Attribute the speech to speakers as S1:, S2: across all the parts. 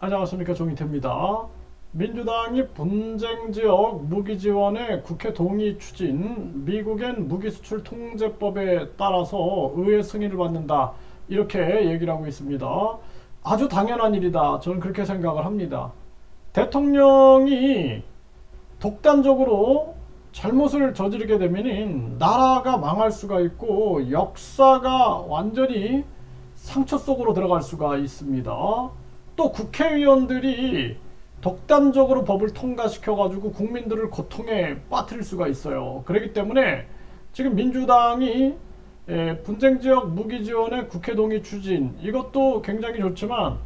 S1: 안녕하십니까, 종이태입니다. 민주당이 분쟁지역 무기지원의 국회 동의 추진, 미국엔 무기수출 통제법에 따라서 의회 승인을 받는다, 이렇게 얘기를 하고 있습니다. 아주 당연한 일이다, 저는 그렇게 생각을 합니다. 대통령이 독단적으로 잘못을 저지르게 되면 나라가 망할 수가 있고 역사가 완전히 상처 속으로 들어갈 수가 있습니다. 또 국회의원들이 독단적으로 법을 통과시켜 가지고 국민들을 고통에 빠뜨릴 수가 있어요. 그렇기 때문에 지금 민주당이 분쟁지역 무기지원의 국회 동의 추진, 이것도 굉장히 좋지만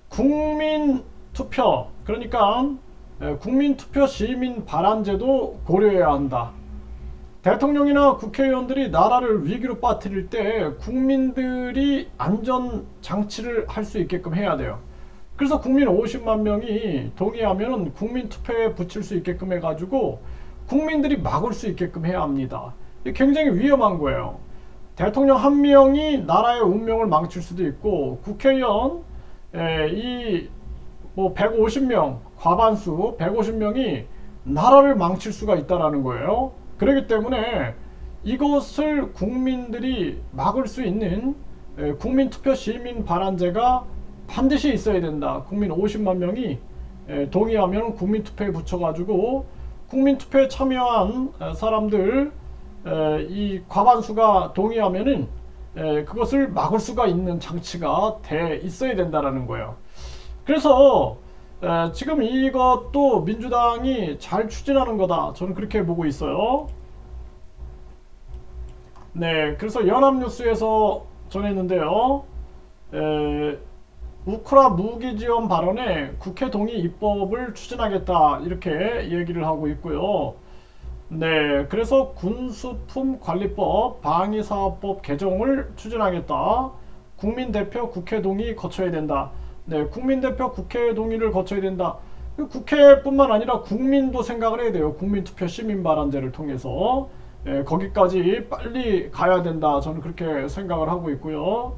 S1: 국민 투표, 그러니까 국민투표 시민 발안제도 고려해야 한다. 대통령이나 국회의원들이 나라를 위기로 빠뜨릴 때 국민들이 안전장치를 할 수 있게끔 해야 돼요. 그래서 국민 50만 명이 동의하면 국민투표에 붙일 수 있게끔 해가지고 국민들이 막을 수 있게끔 해야 합니다. 이게 굉장히 위험한 거예요. 대통령 한 명이 나라의 운명을 망칠 수도 있고 국회의원 이 150명, 과반수 150명이 나라를 망칠 수가 있다는 거예요. 그렇기 때문에 이것을 국민들이 막을 수 있는 국민투표 시민 발안제가 반드시 있어야 된다. 국민 50만 명이 동의하면 국민투표에 붙여가지고 국민투표에 참여한 사람들 이 과반수가 동의하면은 그것을 막을 수가 있는 장치가 돼 있어야 된다라는 거예요. 그래서 지금 이것도 민주당이 잘 추진하는 거다, 저는 그렇게 보고 있어요. 네, 그래서 연합뉴스에서 전했는데요. 우크라 무기지원 발언에 국회 동의 입법을 추진하겠다, 이렇게 얘기를 하고 있고요. 네, 그래서 군수품 관리법 방위사업법 개정을 추진하겠다. 국민대표 국회 동의 거쳐야 된다. 네, 국민대표 국회 동의를 거쳐야 된다. 국회뿐만 아니라 국민도 생각을 해야 돼요. 국민투표 시민발안제를 통해서 거기까지 빨리 가야 된다, 저는 그렇게 생각을 하고 있고요.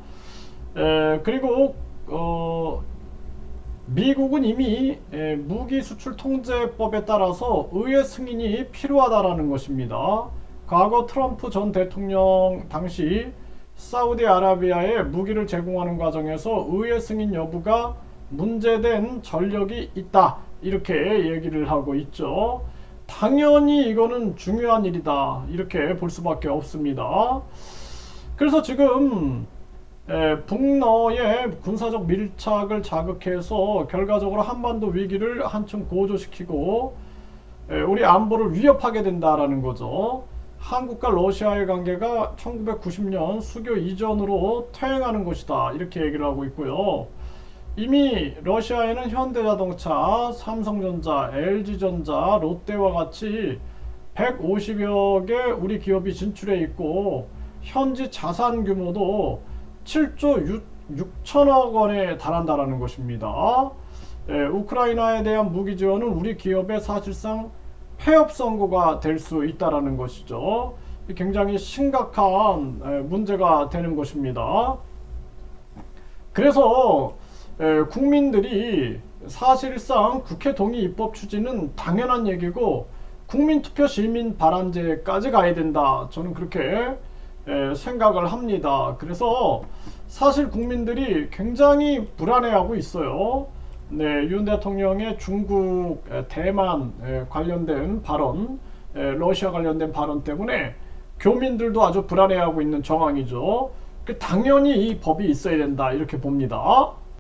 S1: 그리고 미국은 이미 무기수출 통제법에 따라서 의회 승인이 필요하다라는 것입니다. 과거 트럼프 전 대통령 당시 사우디아라비아에 무기를 제공하는 과정에서 의회 승인 여부가 문제된 전력이 있다, 이렇게 얘기를 하고 있죠. 당연히 이거는 중요한 일이다, 이렇게 볼 수밖에 없습니다. 그래서 지금 북러의 군사적 밀착을 자극해서 결과적으로 한반도 위기를 한층 고조시키고 우리 안보를 위협하게 된다라는 거죠. 한국과 러시아의 관계가 1990년 수교 이전으로 퇴행하는 것이다, 이렇게 얘기를 하고 있고요. 이미 러시아에는 현대자동차, 삼성전자, LG전자, 롯데와 같이 150여 개 우리 기업이 진출해 있고 현지 자산 규모도 7조 6천억 원에 달한다라는 것입니다. 우크라이나에 대한 무기 지원은 우리 기업의 사실상 폐업 선고가 될 수 있다라는 것이죠. 굉장히 심각한 문제가 되는 것입니다. 그래서 국민들이 사실상 국회 동의 입법 추진은 당연한 얘기고 국민투표 시민 발안제까지 가야 된다, 저는 그렇게 생각을 합니다. 그래서 사실 국민들이 굉장히 불안해하고 있어요. 네, 윤 대통령의 중국, 대만 관련된 발언, 러시아 관련된 발언 때문에 교민들도 아주 불안해하고 있는 정황이죠. 당연히 이 법이 있어야 된다, 이렇게 봅니다.